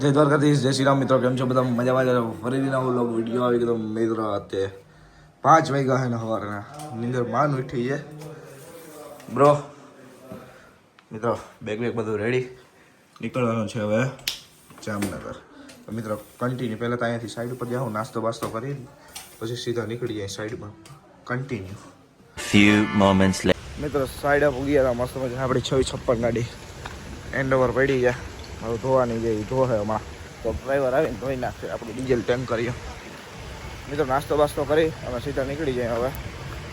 જય દ્વારકાધીશ, જય શ્રી રામ મિત્રો. કેમ છો બધા? મજામાં જ? ફરીથી નવો લોગ વિડીયો આવી ગયો મિત્રો. અત્યારે 5 વાગ્યા છે ને સવારના નીંદર માન ઉઠી છે બ્રો. મિત્રો બેગ બધું રેડી, નીકળવાનું છે હવે જામનગર. તો મિત્રો કન્ટિન્યુ પહેલાં તો અહીંયાથી સાઈડ ઉપર જાઉં, નાસ્તો બાસ્તો કરી પછી સીધા નીકળી જાય સાઈડમાં. Continue few moments later. મિત્રો સાઈડ અપ ઉગી ગયા મસ્ત મજા. આપણી 2656 ગાડી એન્ડ ઓવર પડી ગયા. હવે ધોવાની જાય, ધોહે હમણાં તો ડ્રાઈવર આવીને ધોઈ નાખશે આપણું ડીઝલ ટેન્ક કરીએ. મિત્રો નાસ્તો બાસ્તો કરી અમે સીધા નીકળી જાય. હવે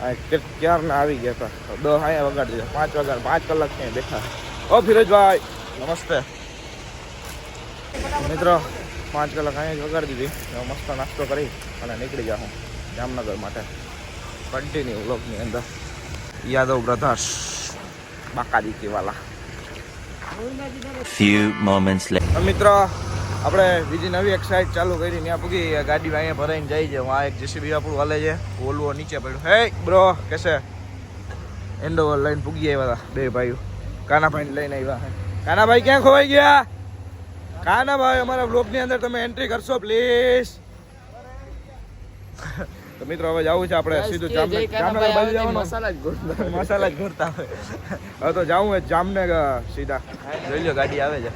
આ ક્યારના આવી ગયા હતા, 10 અહીંયા વગાડી દીધા. 5 વાગ્યા 5 કલાક ક્યાંય બેઠા. ઓ ફિરોજભાઈ નમસ્તે. મિત્રો 5 કલાક અહીંયા જ વગાડી દીધી. મસ્ત નાસ્તો કરી અને નીકળી જાઉં જામનગર માટે. કન્ટિન્યુ વ્લોગની અંદર યાદવ બ્રધર્સ બાકાદીકીવાલા. Few moments later. મિત્રો આપણે બીજી નવી એક સાઈડ ચાલુ કરી, ત્યાં પૂગી ગાડીમાં અહીંયા ભરાઈને જાય છે. આ એક જેસીબી આપણું હાલે છે, ઓલવો નીચે પડ્યું. હે બ્રો કેસે એન્ડોવર લઈને પૂગી આવ્યા હતા બે ભાઈઓ. કાનાભાઈને લઈને આવ્યા. કાનાભાઈ ક્યાં ખોવાઈ ગયા? કાનાભાઈ અમારા બ્લોગની અંદર તમે એન્ટ્રી કરશો પ્લીઝ. તો મિત્રો હવે જવું છે આપણે સીધું જામનગર બાજુ જવાનું. મસાલા જ ઘોરતા હોય. હવે તો જવું હોય જામનગર સીધા. જોઈ લો ગાડી આવે છે.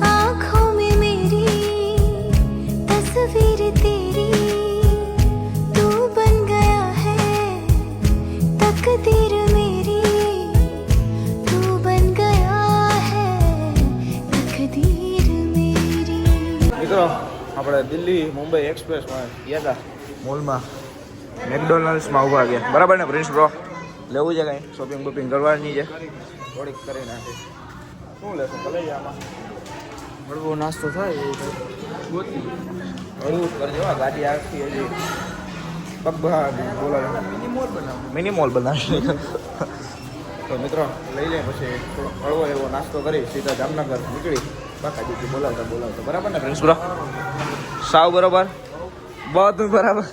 आँखों में मेरी तस्वीर तेरी तू बन गया है तकदीर मेरी तू बन गया है तकदीर मेरी. મિત્રો આપણે દિલ્હી મુંબઈ એક્સપ્રેસમાં ગયા હતા, મોલમાં મેકડોનલ્ડ્સમાં ઊભા ગયા. બરાબર ને પ્રિન્સ બ્રો? લેવું છે કાંઈ શોપિંગ બોપિંગ કરવાની છે થોડીક કરી નાખી. શું લેશો? ભલે આમાં હળવો નાસ્તો થાય હળવું જ કરજો. ગાડી આખી હજી પગભા બોલાવે મિની મોલ બનાવી. તો મિત્રો લઈ લે પછી થોડો હળવો એવો નાસ્તો કરી સીધા જામનગર નીકળી બાકાજી બોલાવતા બોલાવતા. બરાબર ને પ્રિન્સ બ્રો? સાવ બરાબર, બધું બરાબર.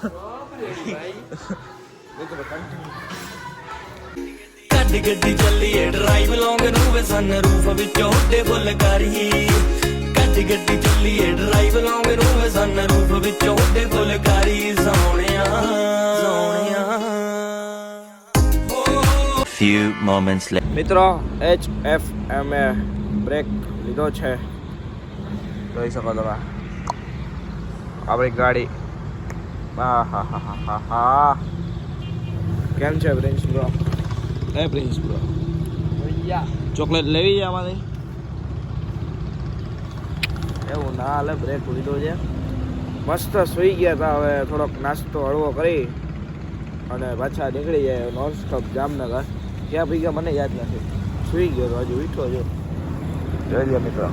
ਗੱਡੀ ਚੱਲੀਏ ਡਰਾਈਵ ਲੌਂਗ ਨੂੰ ਵੇ ਸਨ ਰੂਫ ਵਿੱਚੋਂ ਉੱਡੇ ਫੁੱਲ ਕਰੀ. ਗੱਡੀ ਚੱਲੀਏ ਡਰਾਈਵ ਲੌਂਗ ਨੂੰ ਵੇ ਸਨ ਰੂਫ ਵਿੱਚੋਂ ਉੱਡੇ ਫੁੱਲ ਕਰੀ. ਸੋਹਣਿਆ ਸੋਹਣਿਆ. Few moments later. મિત્રો HFMA બ્રેક લીધો છે, જોઈ શકો તમે આપણી ગાડી. હા હા હા હા હા હા. કેમ છે પ્રિન્સ બ્રો? હે પ્રિન્સ બ્રો ચોકલેટ લેવી છે આમાંથી? એવું ના હાલે, બ્રેક લીધો છે. મસ્ત સુઈ ગયા હતા. હવે થોડોક નાસ્તો હળવો કરી અને પાછા નીકળી જાય નોન સ્ટોપ જામનગર. ક્યાં ભઈ ગયા મને યાદ નથી. સુઈ ગયો તો હજુ ઉઠો જો. જોઈ લો મિત્રો,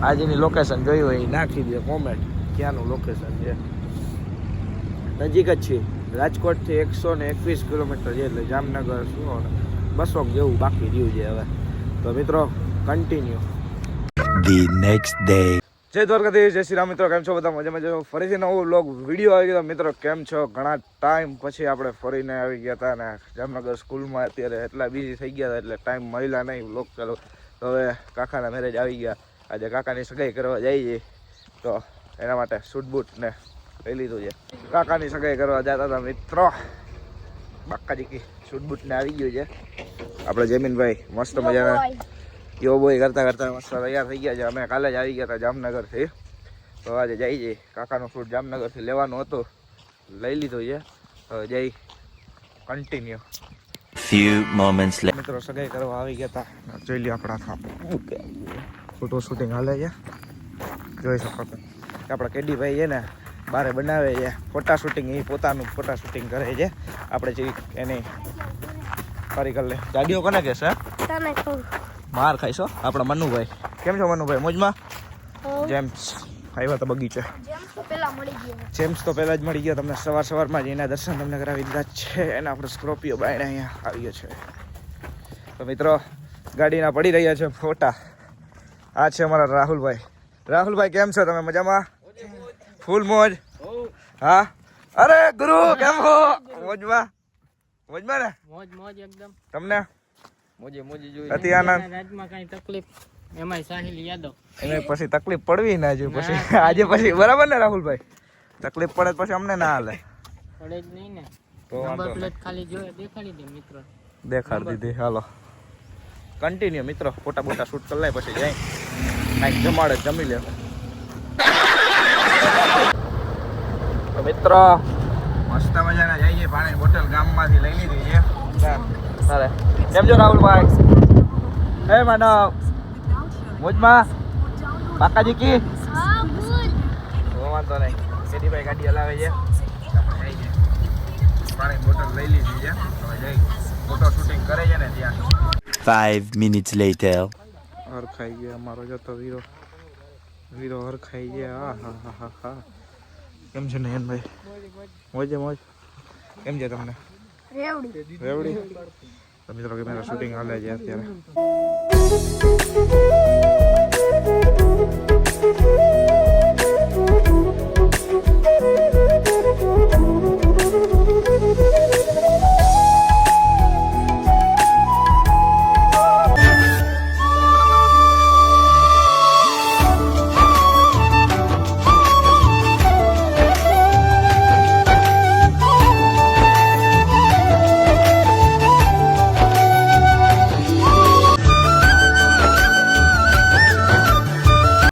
આજની લોકેશન જોઈ હોય નાખી દે કોમેન્ટ ક્યાંનું લોકેશન છે. નજીક જ છે, રાજકોટથી 121 કિલોમીટર છે. એટલે જામનગર શું 200 જેવું બાકી રહ્યું છે હવે. તો મિત્રો કન્ટિન્યુ. The next day. જય દ્વારકાધીશ, જય શ્રી રામ. મિત્રો કેમ છો બધા? મજામાં જો. ફરીથી નવો વ્લોગ વિડીયો આવી ગયો. મિત્રો કેમ છો? ઘણા ટાઈમ પછી આપણે ફરીને આવી ગયા હતા ને જામનગર સ્કૂલમાં અત્યારે એટલા બિઝી થઈ ગયા હતા એટલે ટાઈમ મળ્યા નહીં વ્લોગ ચાલો. તો હવે કાકાના મેરેજ આવી ગયા. આજે કાકાની સગાઈ કરવા જઈએ તો એના માટે સૂટ બૂટ ને લઈ લીધું છે. કાકાની સગાઈ કરવા જતા હતા મિત્રો. બાકાજી સૂટ બૂટ ને આવી ગયું છે. આપણે જમીનભાઈ મસ્ત મજાના યો બોય કરતા કરતા મસ્ત તૈયાર થઈ ગયા છે. અમે કાલે જ આવી ગયા હતા જામનગરથી. તો આજે જઈ જઈએ કાકાનું સૂટ જામનગરથી લેવાનું હતું, લઈ લીધું છે. હવે જઈ કન્ટિન્યુ. Few moments later. મિત્રો સગાઈ કરવા આવી ગયા હતા. જોઈ લ્યો આપણા ફોટો શૂટિંગ હાલે છે, જોઈ શકો છો. આપણા કેડીભાઈ છે ને બારે બનાવે છે ફોટા શૂટિંગ. એ પોતાનું ફોટા શૂટિંગ કરે છે. આપણે જે એની ફરી કરી લે. ગાડીઓ કોને કહેશે? માર ખાઈશો આપણા મનુભાઈ. કેમ છો મનુભાઈ? મોજમાં? જેમ્સ આવ્યા તો બગીચે. જેમ્સ તો પહેલાં જ મળી ગયો તમને સવારમાં જ. એના દર્શન તમને કરાવી દીધા છે. એના આપણે સ્કોર્પિયો બાયણે અહીંયા આવ્યો છે. તો મિત્રો ગાડીના પડી રહ્યા છે ફોટા. આ છે અમારા રાહુલભાઈ. રાહુલભાઈ કેમ છો તમે? મજામાં? ફૂલ મોજ? હા. અરે ગુરુ કેમ હો? મોજમાં? મોજમાં ને મોજ મોજ એકદમ તમને મોજે મોજે જોઈ અતિ આનંદ રાજમાં કઈ તકલીફ એમાંય સાહિલ યાદવ એને પછી તકલીફ પડવી ના જોઈએ પછી આજે પછી બરાબર ને રાહુલભાઈ તકલીફ પડે તો પછી અમને ના હાલે પડે જ નહીં ને તો વાંધો નંબર નહીં. પ્લેટ ખાલી જોઈએ દેખાડી દે મિત્રો દેખાડ દીધી હાલો કન્ટિન્યુ મિત્રો ફોટા બોટા શૂટ કરી લે પછી જાય કાંઈક જમાડે જમી લે તો મિત્રો મસ્ત મજાના જઈએ પાણી બોટલ ગામમાંથી લઈ લીધી છે ચાલે કેમ છો રાહુલભાઈ હે માનવ મોજમાં કાકાજી કી વાંધો નહીં કેદીભાઈ ગાડી હલાવે છે આપણે જઈએ પાણી બોટલ લઈ લીધી છે હવે જઈ ફોટો શૂટિંગ કરે છે ને ત્યાં 5 minutes later. હર ખાઈ ગયા અમારો જતો વીરો વીરો હર ખાઈ ગયા હા હા હા હા કેમ છે નયનભાઈ મોજે મોજ કેમ છે તમને રેવડી તો મિત્રો કેમેરા શૂટિંગ હાલે છે અત્યારે